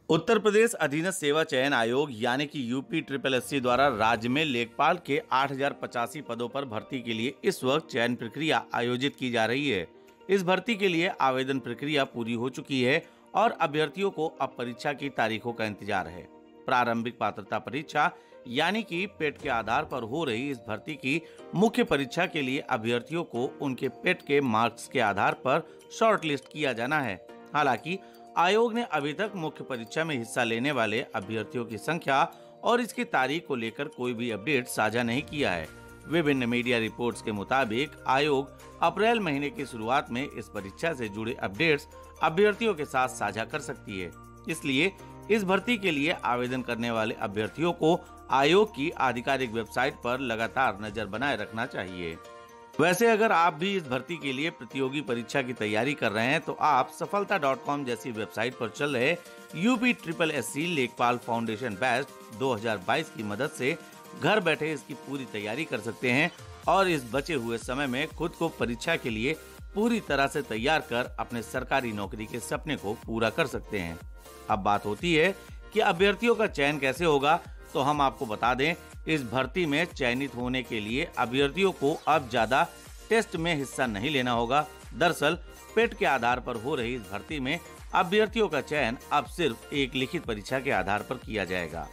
उत्तर प्रदेश अधीनस्थ सेवा चयन आयोग यानी कि यूपी SSSC द्वारा राज्य में लेखपाल के 8085 पदों पर भर्ती के लिए इस वक्त चयन प्रक्रिया आयोजित की जा रही है। इस भर्ती के लिए आवेदन प्रक्रिया पूरी हो चुकी है और अभ्यर्थियों को अब परीक्षा की तारीखों का इंतजार है। प्रारंभिक पात्रता परीक्षा यानी कि पेट के आधार पर हो रही इस भर्ती की मुख्य परीक्षा के लिए अभ्यर्थियों को उनके पेट के मार्क्स के आधार पर शॉर्टलिस्ट किया जाना है। हालांकि आयोग ने अभी तक मुख्य परीक्षा में हिस्सा लेने वाले अभ्यर्थियों की संख्या और इसकी तारीख को लेकर कोई भी अपडेट साझा नहीं किया है। विभिन्न मीडिया रिपोर्ट्स के मुताबिक आयोग अप्रैल महीने की शुरुआत में इस परीक्षा से जुड़े अपडेट्स अभ्यर्थियों के साथ साझा कर सकती है। इसलिए इस भर्ती के लिए आवेदन करने वाले अभ्यर्थियों को आयोग की आधिकारिक वेबसाइट पर लगातार नजर बनाए रखना चाहिए। वैसे अगर आप भी इस भर्ती के लिए प्रतियोगी परीक्षा की तैयारी कर रहे हैं तो आप सफलता.com जैसी वेबसाइट पर चल रहे यूपी SSSC लेखपाल फाउंडेशन बैच 2022 की मदद से घर बैठे इसकी पूरी तैयारी कर सकते हैं और इस बचे हुए समय में खुद को परीक्षा के लिए पूरी तरह से तैयार कर अपने सरकारी नौकरी के सपने को पूरा कर सकते हैं। अब बात होती है कि अभ्यर्थियों का चयन कैसे होगा, तो हम आपको बता दें इस भर्ती में चयनित होने के लिए अभ्यर्थियों को अब ज्यादा टेस्ट में हिस्सा नहीं लेना होगा। दरअसल पेट के आधार पर हो रही इस भर्ती में अभ्यर्थियों का चयन अब सिर्फ एक लिखित परीक्षा के आधार पर किया जाएगा।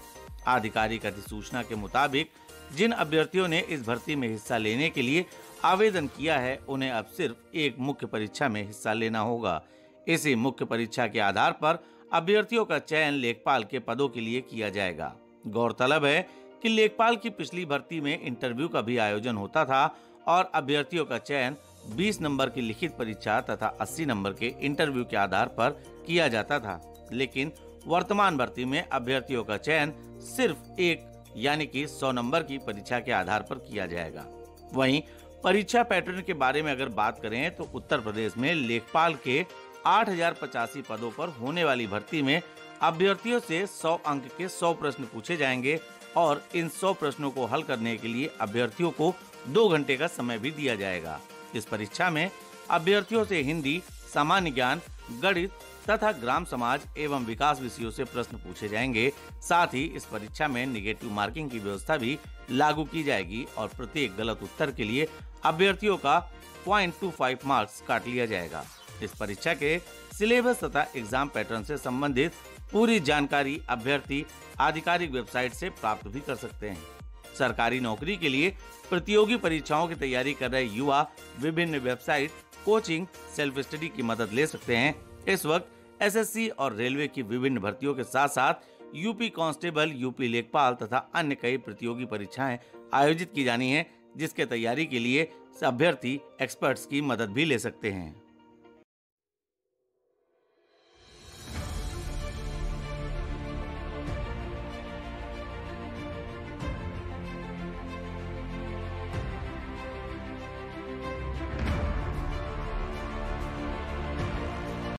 आधिकारिक अधिसूचना के मुताबिक जिन अभ्यर्थियों ने इस भर्ती में हिस्सा लेने के लिए आवेदन किया है उन्हें अब सिर्फ एक मुख्य परीक्षा में हिस्सा लेना होगा। इसी मुख्य परीक्षा के आधार पर अभ्यर्थियों का चयन लेखपाल के पदों के लिए किया जाएगा। गौरतलब है कि लेखपाल की पिछली भर्ती में इंटरव्यू का भी आयोजन होता था और अभ्यर्थियों का चयन 20 नंबर की लिखित परीक्षा तथा 80 नंबर के इंटरव्यू के आधार पर किया जाता था। लेकिन वर्तमान भर्ती में अभ्यर्थियों का चयन सिर्फ एक यानी कि 100 नंबर की परीक्षा के आधार पर किया जाएगा। वहीं परीक्षा पैटर्न के बारे में अगर बात करें तो उत्तर प्रदेश में लेखपाल के 8085 पदों पर होने वाली भर्ती में अभ्यर्थियों से 100 अंक के 100 प्रश्न पूछे जाएंगे और इन 100 प्रश्नों को हल करने के लिए अभ्यर्थियों को 2 घंटे का समय भी दिया जाएगा। इस परीक्षा में अभ्यर्थियों से हिंदी, सामान्य ज्ञान, गणित तथा ग्राम समाज एवं विकास विषयों से प्रश्न पूछे जाएंगे। साथ ही इस परीक्षा में नेगेटिव मार्किंग की व्यवस्था भी लागू की जाएगी और प्रत्येक गलत उत्तर के लिए अभ्यर्थियों का 0.25 मार्क्स काट लिया जाएगा। इस परीक्षा के सिलेबस तथा एग्जाम पैटर्न से संबंधित पूरी जानकारी अभ्यर्थी आधिकारिक वेबसाइट से प्राप्त भी कर सकते हैं। सरकारी नौकरी के लिए प्रतियोगी परीक्षाओं की तैयारी कर रहे युवा विभिन्न वेबसाइट, कोचिंग, सेल्फ स्टडी की मदद ले सकते हैं। इस वक्त SSC और रेलवे की विभिन्न भर्तियों के साथ साथ यूपी कांस्टेबल, यूपी लेखपाल तथा अन्य कई प्रतियोगी परीक्षाएं आयोजित की जानी है, जिसके तैयारी के लिए अभ्यर्थी एक्सपर्ट्स की मदद भी ले सकते हैं।